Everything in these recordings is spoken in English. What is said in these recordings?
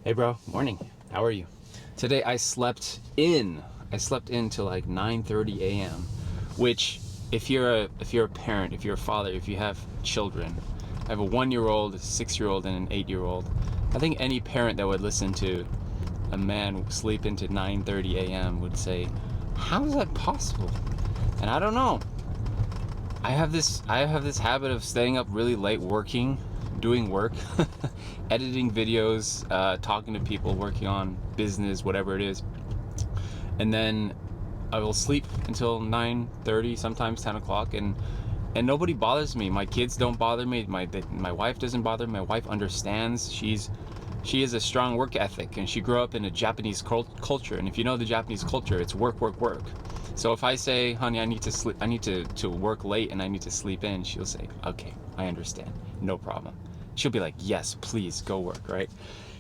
Hey bro, morning. How are you? Today I slept in. I slept in till like 9:30 a.m. Which, if you're a parent, if you're a father, if you have children, I have a 1-year-old, a 6-year-old, and an 8-year-old. I think any parent that would listen to a man sleep into 9:30 a.m. would say, "How is that possible?" And I don't know. I have this habit of staying up really late working, doing work, editing videos, talking to people, working on business, whatever it is. And then I will sleep until 9:30, sometimes 10 o'clock, and nobody bothers me. My kids don't bother me. My wife doesn't bother me. My wife understands. She has a strong work ethic, and she grew up in a Japanese culture. And if you know the Japanese culture, it's work, work, work. So if I say, honey, I need to sleep, I need to work late and I need to sleep in, she'll say, okay, I understand, no problem. She'll be like, yes, please go work, right?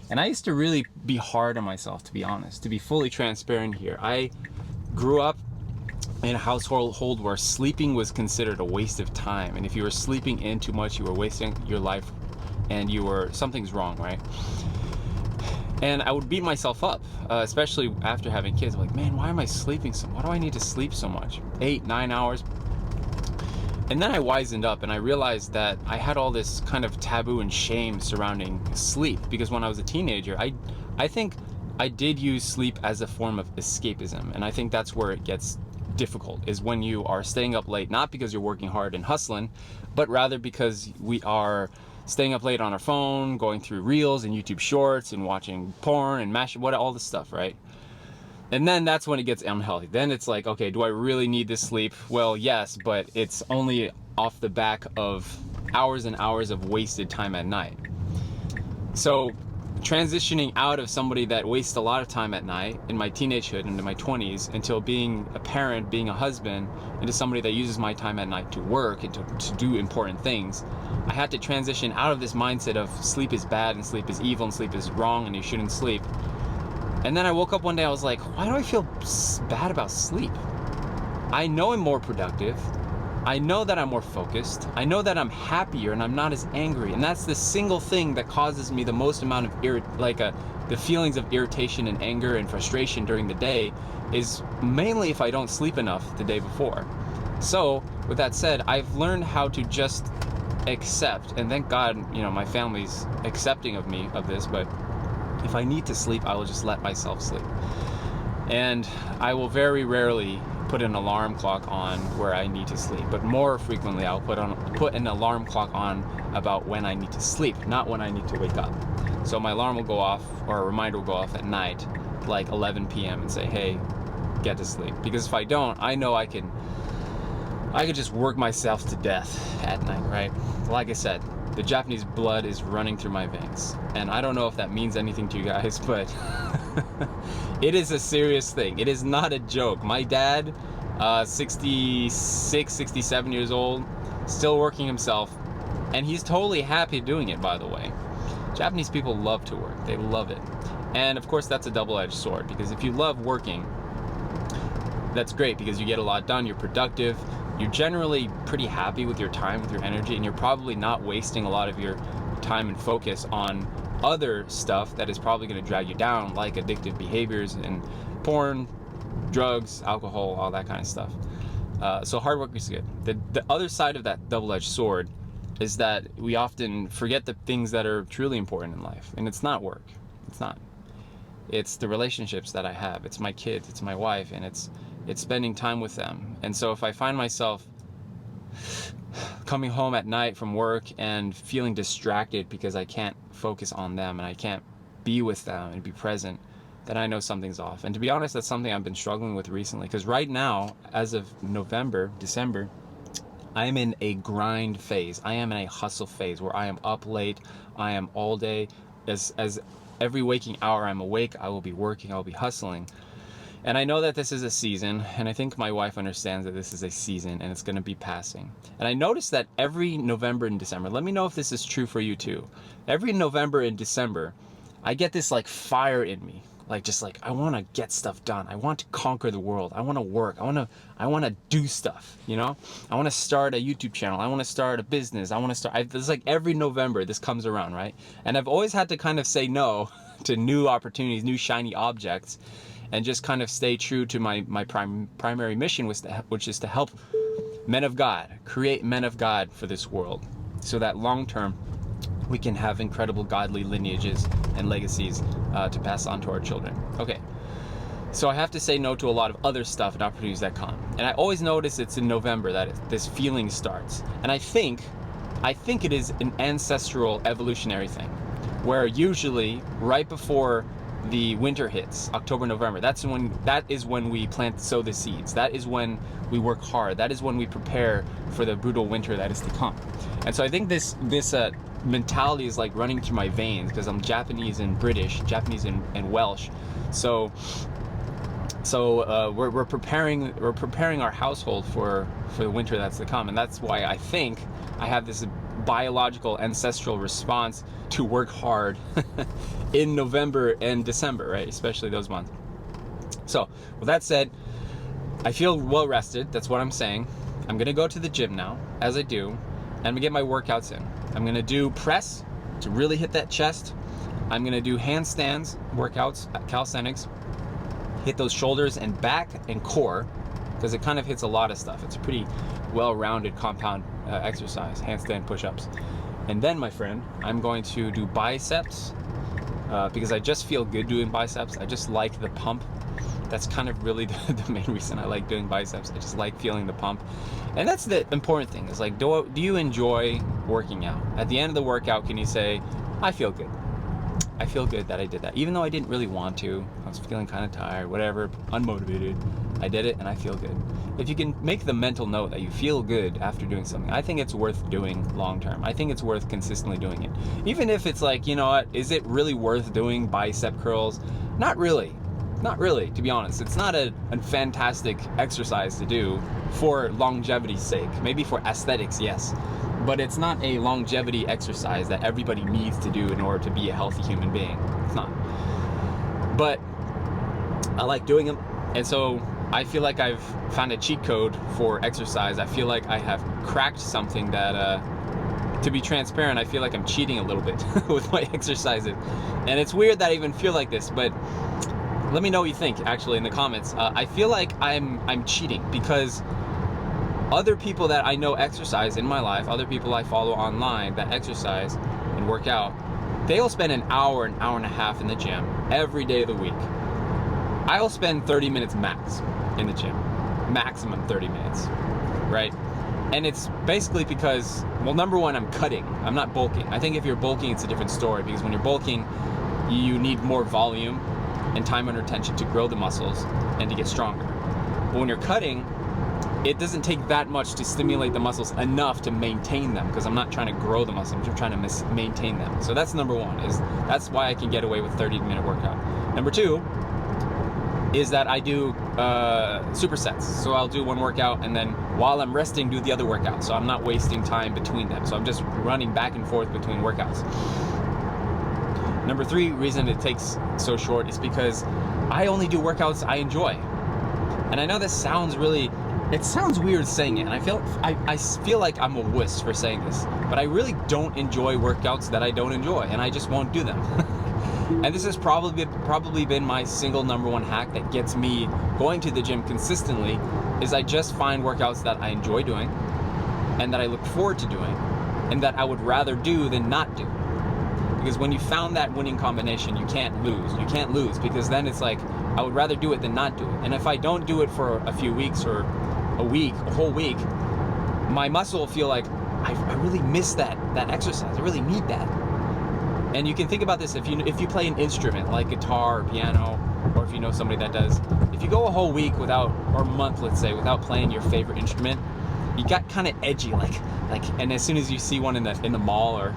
And I used to really be hard on myself, to be honest, to be fully transparent here. I grew up in a household where sleeping was considered a waste of time. And if you were sleeping in too much, you were wasting your life and something's wrong, right? And I would beat myself up, especially after having kids. I'm like, man, why am I sleeping so much? Why do I need to sleep so much? 8, 9 hours. And then I wisened up and I realized that I had all this kind of taboo and shame surrounding sleep. Because when I was a teenager, I think I did use sleep as a form of escapism. And I think that's where it gets difficult, is when you are staying up late, not because you're working hard and hustling, but rather because we are staying up late on our phone, going through reels and YouTube shorts and watching porn and all this stuff, right? And then that's when it gets unhealthy. Then it's like, okay, do I really need this sleep? Well, yes, but it's only off the back of hours and hours of wasted time at night. So transitioning out of somebody that wastes a lot of time at night in my teenagehood into my 20s, until being a parent, being a husband, into somebody that uses my time at night to work and to do important things, I had to transition out of this mindset of sleep is bad and sleep is evil and sleep is wrong and you shouldn't sleep. And then I woke up one day, I was like, why do I feel bad about sleep? I know I'm more productive. I know that I'm more focused. I know that I'm happier and I'm not as angry. And that's the single thing that causes me the most amount of the feelings of irritation and anger and frustration during the day is mainly if I don't sleep enough the day before. So with that said, I've learned how to just accept, and thank God, my family's accepting of me of this, but if I need to sleep, I will just let myself sleep. And I will very rarely put an alarm clock on where I need to sleep, but more frequently I'll put an alarm clock on about when I need to sleep, not when I need to wake up. So my alarm will go off, or a reminder will go off at night, like 11 p.m. and say, hey, get to sleep. Because if I don't, I know I could just work myself to death at night, right? Like I said, the Japanese blood is running through my veins. And I don't know if that means anything to you guys, but it is a serious thing. It is not a joke. My dad, 66, 67 years old, still working himself, and he's totally happy doing it, by the way. Japanese people love to work. They love it. And of course, that's a double-edged sword, because if you love working, that's great because you get a lot done, you're productive, you're generally pretty happy with your time, with your energy, and you're probably not wasting a lot of your time and focus on other stuff that is probably going to drag you down, like addictive behaviors and porn, drugs, alcohol, all that kind of stuff. So hard work is good. The other side of that double-edged sword is that we often forget the things that are truly important in life, and it's not work. It's not. It's the relationships that I have. It's my kids. It's my wife, and it's spending time with them. And so if I find myself coming home at night from work and feeling distracted because I can't focus on them and I can't be with them and be present, then I know something's off. And to be honest, that's something I've been struggling with recently, because right now, as of December, I am in a grind phase. I am in a hustle phase where I am up late. I am all day. As every waking hour I'm awake, I will be working, I'll be hustling. And I know that this is a season, and I think my wife understands that this is a season and it's going to be passing. And I noticed that every November and December, let me know if this is true for you too. Every November and December, I get this like fire in me. I want to get stuff done. I want to conquer the world. I want to work. I want to do stuff, I want to start a YouTube channel. I want to start a business. It's like every November this comes around, right? And I've always had to kind of say no to new opportunities, new shiny objects, and just kind of stay true to my primary mission, which is to help men of God, create men of God for this world, so that long term we can have incredible godly lineages and legacies to pass on to our children. Okay, so I have to say no to a lot of other stuff and opportunities that come. And I always notice it's in November that this feeling starts. And I think it is an ancestral evolutionary thing, where usually right before the winter hits, October, November, that is when we sow the seeds. That is when we work hard. That is when we prepare for the brutal winter that is to come. And so I think this mentality is like running through my veins, because I'm Japanese and British, Japanese and Welsh. So we're preparing our household for the winter that's to come, and that's why I think I have this biological ancestral response to work hard in November and December, right? Especially those months. So with that said, I feel well rested. That's what I'm saying. I'm gonna go to the gym now, as I do, and I'm gonna get my workouts in. I'm gonna do press to really hit that chest. I'm gonna do handstands workouts, calisthenics, hit those shoulders and back and core, because it kind of hits a lot of stuff. It's a pretty well-rounded compound exercise, handstand push-ups. And then, my friend, I'm going to do biceps, because I just feel good doing biceps. I just like the pump. That's kind of really the main reason I like doing biceps. I just like feeling the pump. And that's the important thing, is like, do you enjoy working out? At the end of the workout, can you say, I feel good. I feel good that I did that. Even though I didn't really want to, I was feeling kind of tired, whatever, unmotivated, I did it and I feel good. If you can make the mental note that you feel good after doing something, I think it's worth doing long term. I think it's worth consistently doing it. Even if it's like, you know what, is it really worth doing bicep curls? Not really. Not really, to be honest. It's not a fantastic exercise to do for longevity's sake. Maybe for aesthetics, yes. But it's not a longevity exercise that everybody needs to do in order to be a healthy human being. It's not. But I like doing them. And so I feel like I've found a cheat code for exercise. I feel like I have cracked something that, to be transparent, I feel like I'm cheating a little bit with my exercises. And it's weird that I even feel like this, but let me know what you think, actually, in the comments. I feel like I'm cheating, because other people that I know exercise in my life, other people I follow online that exercise and work out, they'll spend an hour and a half in the gym every day of the week. I'll spend 30 minutes max in the gym. Maximum 30 minutes, right? And it's basically because, well, number one, I'm cutting. I'm not bulking. I think if you're bulking, it's a different story, because when you're bulking, you need more volume and time under tension to grow the muscles and to get stronger. But when you're cutting, it doesn't take that much to stimulate the muscles enough to maintain them, because I'm not trying to grow the muscles, I'm just trying to maintain them. So that's number one, that's why I can get away with 30-minute workout. Number two is that I do supersets. So I'll do one workout, and then while I'm resting, do the other workout. So I'm not wasting time between them. So I'm just running back and forth between workouts. Number three reason it takes so short is because I only do workouts I enjoy. And I know this sounds it sounds weird saying it, and I feel like I'm a wuss for saying this, but I really don't enjoy workouts that I don't enjoy, and I just won't do them. And this has probably been my single number one hack that gets me going to the gym consistently, is I just find workouts that I enjoy doing, and that I look forward to doing, and that I would rather do than not do. Because when you found that winning combination, you can't lose. You can't lose, because then it's like, I would rather do it than not do it. And if I don't do it for a few weeks or a whole week, my muscle will feel like, I really miss that exercise. I really need that. And you can think about this if you play an instrument like guitar or piano, or if you know somebody that does. If you go a whole week without, or a month, let's say, without playing your favorite instrument, you got kind of edgy, like, and as soon as you see one in the mall or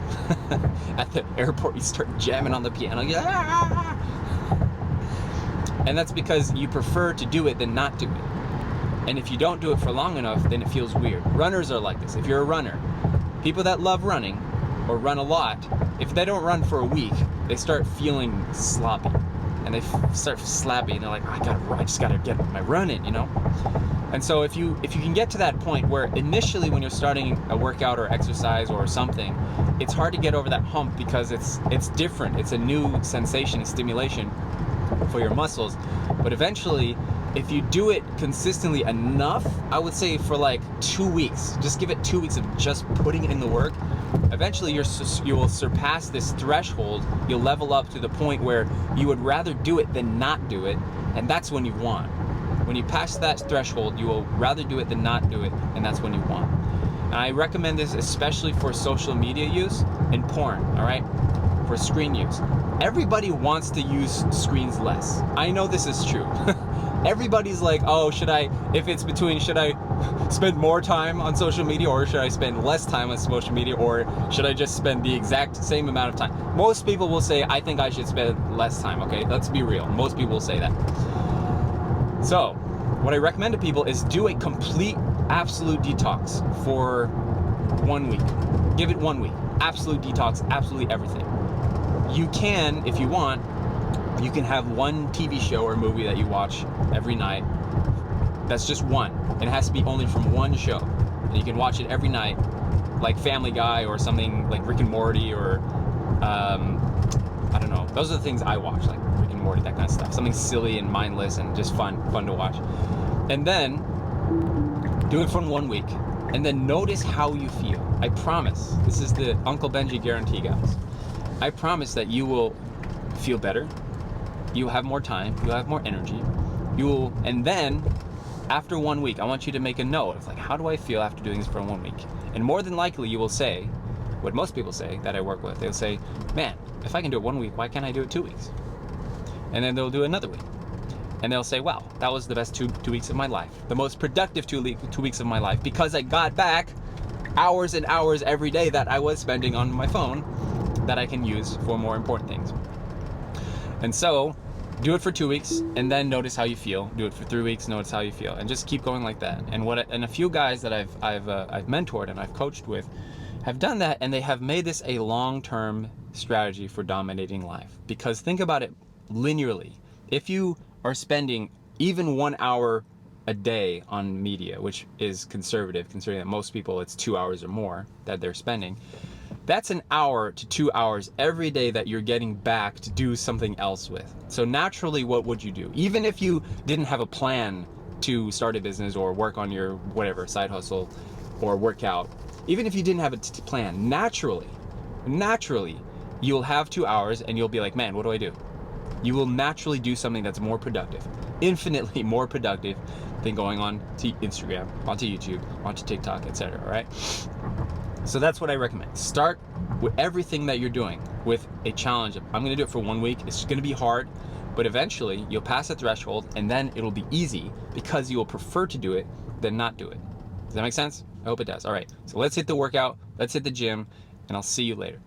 at the airport, you start jamming on the piano. Yeah! And that's because you prefer to do it than not do it. And if you don't do it for long enough, then it feels weird. Runners are like this. If you're a runner, people that love running or run a lot, if they don't run for a week, they start feeling sloppy, and they start slappy, and they're like, I just gotta get my run in, you know? And so if you can get to that point where initially when you're starting a workout or exercise or something, it's hard to get over that hump because it's different. It's a new sensation and stimulation for your muscles. But eventually, if you do it consistently enough, I would say for like 2 weeks, just give it 2 weeks of just putting in the work, eventually you will surpass this threshold. You'll level up to the point where you would rather do it than not do it, and that's when you want. When you pass that threshold, you will rather do it than not do it, and that's when you want. And I recommend this especially for social media use and porn, all right? For screen use. Everybody wants to use screens less. I know this is true. Everybody's like, oh, should I spend more time on social media, or should I spend less time on social media, or should I just spend the exact same amount of time? Most people will say, I think I should spend less time, okay? Let's be real. Most people will say that. So, what I recommend to people is do a complete, absolute detox for 1 week. Give it 1 week. Absolute detox, absolutely everything. You can, if you want, you can have one TV show or movie that you watch every night. That's just one. It has to be only from one show. And you can watch it every night, like Family Guy or something like Rick and Morty or, I don't know. Those are the things I watch, like Rick and Morty, that kind of stuff. Something silly and mindless and just fun to watch. And then do it for 1 week. And then notice how you feel. I promise. This is the Uncle Benji guarantee, guys. I promise that you will feel better. You'll have more time. You'll have more energy. And then after 1 week, I want you to make a note of like, how do I feel after doing this for 1 week? And more than likely, you will say what most people say that I work with. They'll say, man, if I can do it 1 week, why can't I do it 2 weeks? And then they'll do another week. And they'll say, wow, that was the best two weeks of my life. The most productive 2 weeks of my life, because I got back hours and hours every day that I was spending on my phone that I can use for more important things. And so do it for 2 weeks and then notice how you feel. Do it for 3 weeks, notice how you feel, and just keep going like that. And a few guys that I've mentored and I've coached with have done that, and they have made this a long-term strategy for dominating life. Because think about it linearly. If you are spending even 1 hour a day on media, which is conservative, considering that most people it's 2 hours or more that they're spending, that's 1 hour to 2 hours every day that you're getting back to do something else with. So naturally, what would you do? Even if you didn't have a plan to start a business or work on your whatever side hustle or workout, even if you didn't have a plan, naturally, you'll have 2 hours and you'll be like, man, what do I do? You will naturally do something that's more productive, infinitely more productive than going on to Instagram, onto YouTube, onto TikTok, etc. Right? So that's what I recommend. Start with everything that you're doing with a challenge. I'm going to do it for 1 week. It's going to be hard, but eventually you'll pass the threshold, and then it'll be easy because you will prefer to do it than not do it. Does that make sense? I hope it does. All right, so let's hit the workout, let's hit the gym, and I'll see you later.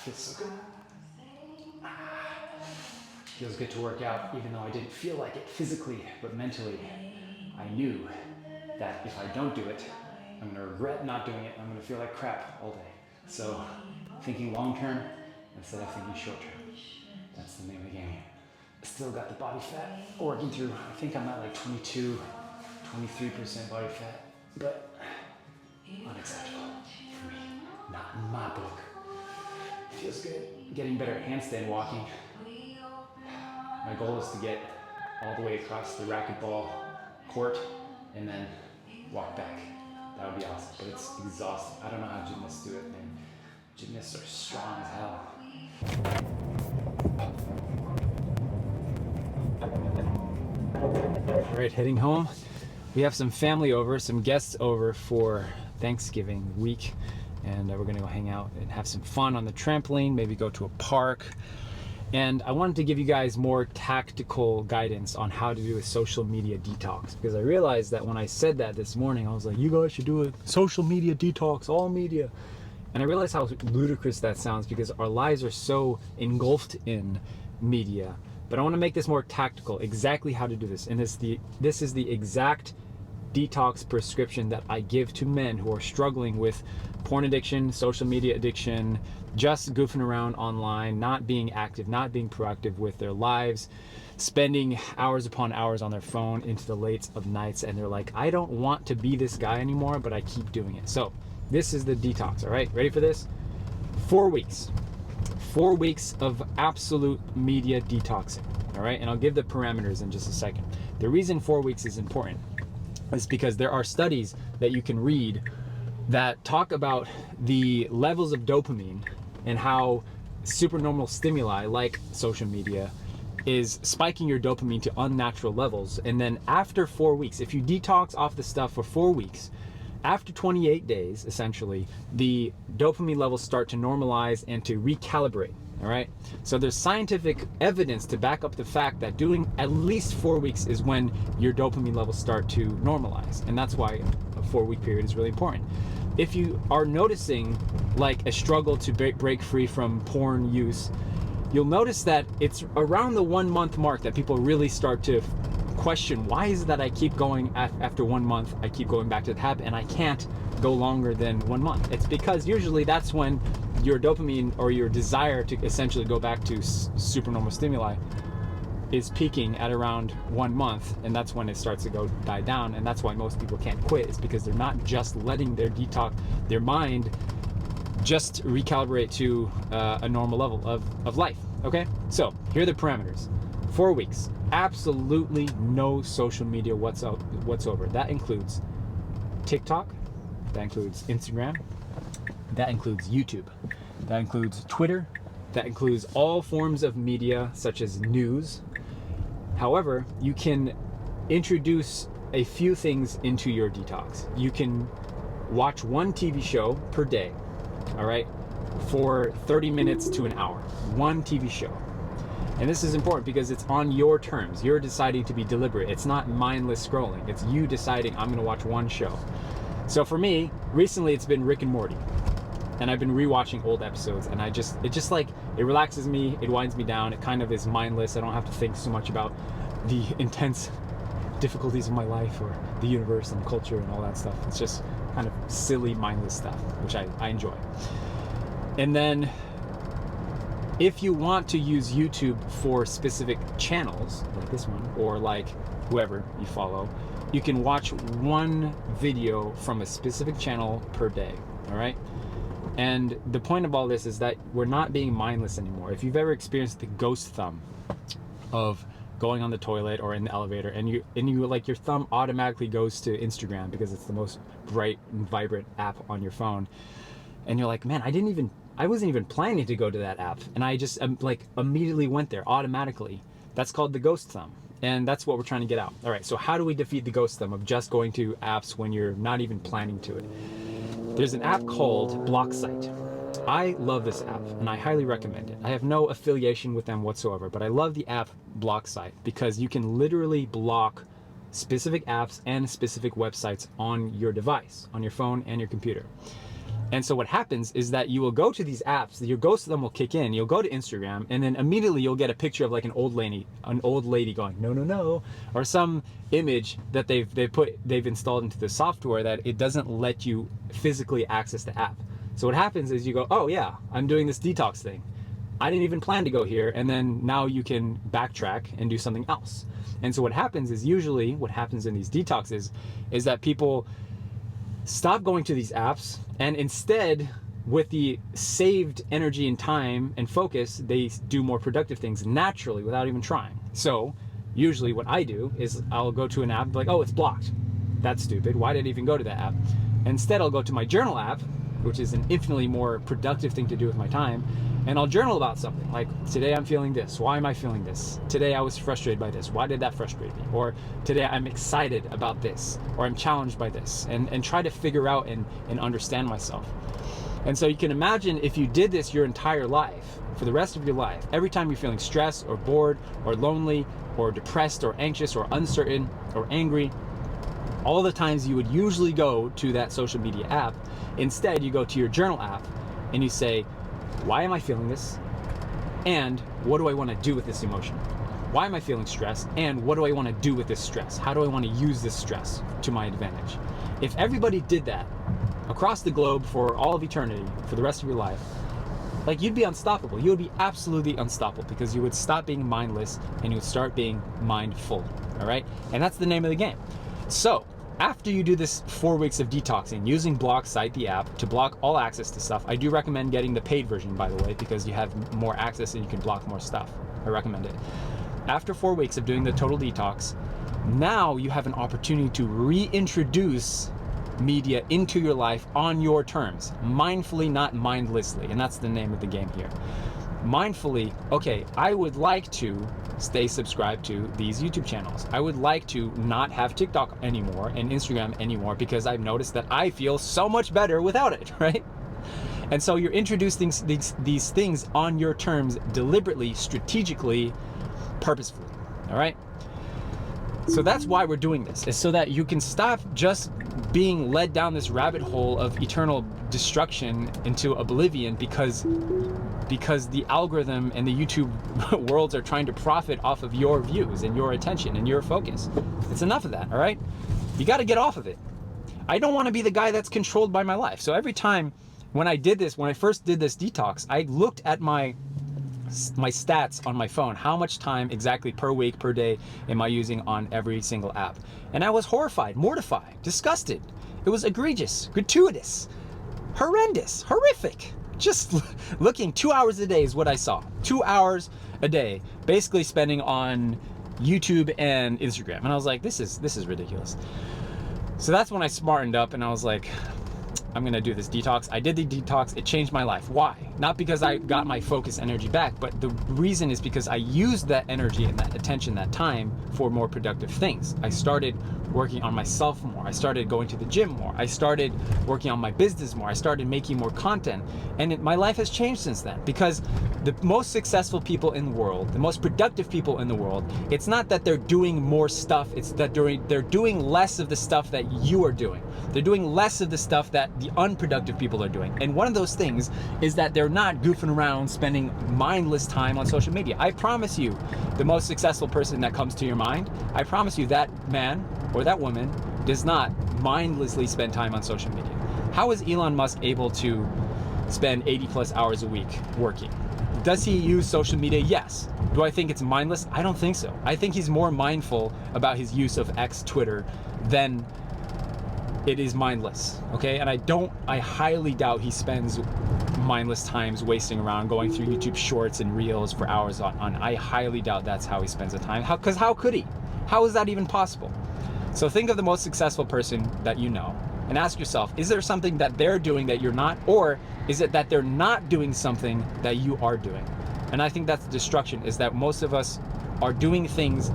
Feels so good. Feels good to work out, even though I didn't feel like it physically, but mentally, I knew that if I don't do it, I'm gonna regret not doing it. I'm gonna feel like crap all day. So, thinking long term instead of thinking short term. That's the name of the game here. Still got the body fat working through. I think I'm at like 22, 23% body fat, but unacceptable for me, not in my book. Feels good. Getting better at handstand walking. My goal is to get all the way across the racquetball court and then walk back. That would be awesome, but it's exhausting. I don't know how gymnasts do it, man. Gymnasts are strong as hell. All right, heading home. We have some family over, some guests over for Thanksgiving week. and we're gonna go hang out and have some fun on the trampoline, maybe go to a park. And I wanted to give you guys more tactical guidance on how to do a social media detox, because I realized that when I said that this morning, I was like, you guys should do a social media detox, all media. And I realized how ludicrous that sounds, because our lives are so engulfed in media. But I want to make this more tactical, exactly how to do this. And this is the exact detox prescription that I give to men who are struggling with porn addiction, social media addiction, just goofing around online, not being active, not being proactive with their lives, spending hours upon hours on their phone into the late of nights, and they're like, I don't want to be this guy anymore, but I keep doing it. So this is the detox. All right, ready for this? 4 weeks. 4 weeks of absolute media detoxing. All right, and I'll give the parameters in just a second. The reason 4 weeks is important is because there are studies that you can read that talk about the levels of dopamine and how supernormal stimuli like social media is spiking your dopamine to unnatural levels. And then after 4 weeks, if you detox off the stuff for 4 weeks, after 28 days, essentially, the dopamine levels start to normalize and to recalibrate. All right. So there's scientific evidence to back up the fact that doing at least 4 weeks is when your dopamine levels start to normalize. And that's why a 4 week period is really important. If you are noticing like a struggle to break free from porn use, you'll notice that it's around the 1 month mark that people really start to question, why is it that I keep going after 1 month, I keep going back to the habit and I can't go longer than 1 month. It's because usually that's when your dopamine, or your desire to essentially go back to supernormal stimuli, is peaking at around 1 month, and that's when it starts to die down. And that's why most people can't quit, is because they're not just letting their mind just recalibrate to a normal level of life. Okay, so here are the parameters. 4 weeks, absolutely no social media whatsoever. That includes TikTok, that includes Instagram, that includes YouTube, that includes Twitter, that includes all forms of media such as news. However, you can introduce a few things into your detox. You can watch one TV show per day, all right, for 30 minutes to an hour, one TV show. And this is important because it's on your terms. You're deciding to be deliberate. It's not mindless scrolling. It's you deciding, I'm gonna watch one show. So for me, recently it's been Rick and Morty. And I've been rewatching old episodes, and it relaxes me, it winds me down, it kind of is mindless. I don't have to think so much about the intense difficulties of my life or the universe and culture and all that stuff. It's just kind of silly, mindless stuff, which I enjoy. And then if you want to use YouTube for specific channels, like this one, or like whoever you follow, you can watch one video from a specific channel per day, all right? And the point of all this is that we're not being mindless anymore. If you've ever experienced the ghost thumb of going on the toilet or in the elevator, and you like your thumb automatically goes to Instagram because it's the most bright and vibrant app on your phone, and you're like, man, I wasn't even planning to go to that app, and I just like immediately went there automatically. That's called the ghost thumb, and that's what we're trying to get out. All right, so how do we defeat the ghost thumb of just going to apps when you're not even planning to it? There's an app called Blocksite. I love this app and I highly recommend it. I have no affiliation with them whatsoever, but I love the app Blocksite because you can literally block specific apps and specific websites on your device, on your phone and your computer. And so what happens is that you will go to these apps, your ghost of them will kick in, you'll go to Instagram, and then immediately you'll get a picture of like an old lady going, no, no, no, or some image that they've installed into the software that it doesn't let you physically access the app. So what happens is you go, oh yeah, I'm doing this detox thing. I didn't even plan to go here, and then now you can backtrack and do something else. And so what happens is, usually what happens in these detoxes is that people stop going to these apps, and instead, with the saved energy and time and focus, they do more productive things naturally without even trying. So usually what I do is I'll go to an app, like, oh, it's blocked. That's stupid. Why did I even go to that app? Instead, I'll go to my journal app, which is an infinitely more productive thing to do with my time, and I'll journal about something. Like, today I'm feeling this. Why am I feeling this? Today I was frustrated by this. Why did that frustrate me? Or today I'm excited about this, or I'm challenged by this, and try to figure out and understand myself. And so you can imagine if you did this your entire life, for the rest of your life, every time you're feeling stressed or bored or lonely or depressed or anxious or uncertain or angry, all the times you would usually go to that social media app, instead you go to your journal app and you say, why am I feeling this? And what do I want to do with this emotion? Why am I feeling stressed? And what do I want to do with this stress? How do I want to use this stress to my advantage? If everybody did that across the globe for all of eternity, for the rest of your life, like, you'd be unstoppable. You would be absolutely unstoppable, because you would stop being mindless and you would start being mindful. All right? And that's the name of the game. So after you do this 4 weeks of detoxing using Block Site, the app, to block all access to stuff, I do recommend getting the paid version, by the way, because you have more access and you can block more stuff. I recommend it. After 4 weeks of doing the total detox, now you have an opportunity to reintroduce media into your life on your terms, mindfully, not mindlessly. And that's the name of the game here. Mindfully, okay, I would like to stay subscribed to these YouTube channels. I would like to not have TikTok anymore and Instagram anymore, because I've noticed that I feel so much better without it, right? And so you're introducing these things on your terms, deliberately, strategically, purposefully, all right? So that's why we're doing this, is so that you can stop just being led down this rabbit hole of eternal destruction into oblivion, because the algorithm and the YouTube worlds are trying to profit off of your views and your attention and your focus. It's enough of that, all right? You got to get off of it. I don't want to be the guy that's controlled by my life. So every time when I first did this detox, I looked at my stats on my phone. How much time exactly per week, per day am I using on every single app? And I was horrified, mortified, disgusted. It was egregious, gratuitous, horrendous, horrific. Just looking 2 hours a day is what I saw. 2 hours a day, basically spending on YouTube and Instagram. And I was like, this is ridiculous. So that's when I smartened up and I was like, I'm gonna do this detox. I did the detox, it changed my life. Why? Not because I got my focus energy back, but the reason is because I used that energy and that attention, that time, for more productive things. I started working on myself more. I started going to the gym more. I started working on my business more. I started making more content. And my life has changed since then, because the most successful people in the world, the most productive people in the world, it's not that they're doing more stuff, it's that they're doing less of the stuff that you are doing. They're doing less of the stuff that the unproductive people are doing. And one of those things is that they're not goofing around spending mindless time on social media. I promise you, the most successful person that comes to your mind, I promise you that man or that woman does not mindlessly spend time on social media. How is Elon Musk able to spend 80+ hours a week working? Does he use social media? Yes. Do I think it's mindless? I don't think so. I think he's more mindful about his use of X, Twitter, than it is mindless, okay? And I highly doubt he spends mindless times wasting around going through YouTube shorts and reels for hours on. I highly doubt that's how he spends the time. Because how could he? How is that even possible? So think of the most successful person that you know and ask yourself, is there something that they're doing that you're not? Or is it that they're not doing something that you are doing? And I think that's the destruction, is that most of us are doing things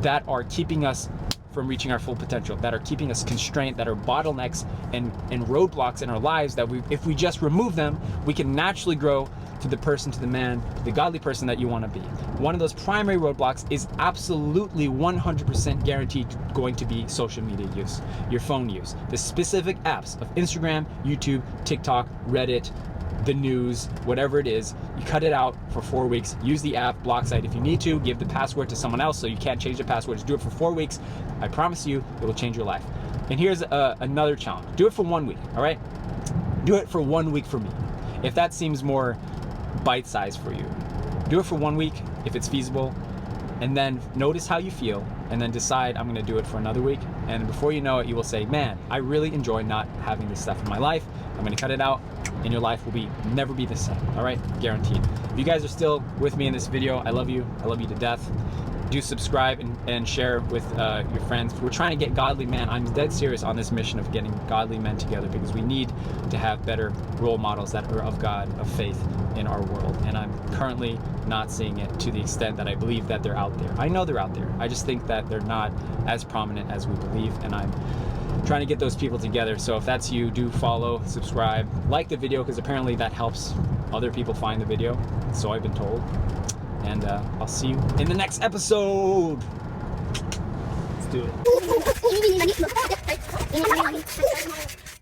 that are keeping us from reaching our full potential, that are keeping us constrained, that are bottlenecks and roadblocks in our lives, that if we just remove them, we can naturally grow to the person, to the man, to the godly person that you want to be. One of those primary roadblocks is absolutely 100% guaranteed going to be social media use, your phone use, the specific apps of Instagram, YouTube, TikTok, Reddit, the news, whatever it is. You cut it out for 4 weeks. Use the app, Block Site if you need to. Give the password to someone else so you can't change the password. Just do it for 4 weeks. I promise you, it will change your life. And here's another challenge. Do it for 1 week, all right? Do it for 1 week for me. If that seems more bite-sized for you, do it for 1 week if it's feasible, and then notice how you feel, and then decide, I'm going to do it for another week. And before you know it, you will say, man, I really enjoy not having this stuff in my life. I'm going to cut it out, and your life will never be the same. All right, guaranteed. If you guys are still with me in this video, I love you. I love you to death. Do subscribe and share with your friends. We're trying to get godly men. I'm dead serious on this mission of getting godly men together, because we need to have better role models that are of God, of faith in our world. And I'm currently not seeing it to the extent that I believe that they're out there. I know they're out there. I just think that they're not as prominent as we believe. And I'm trying to get those people together. So if that's you, do follow, subscribe, like the video, because apparently that helps other people find the video. So I've been told. And I'll see you in the next episode. Let's do it.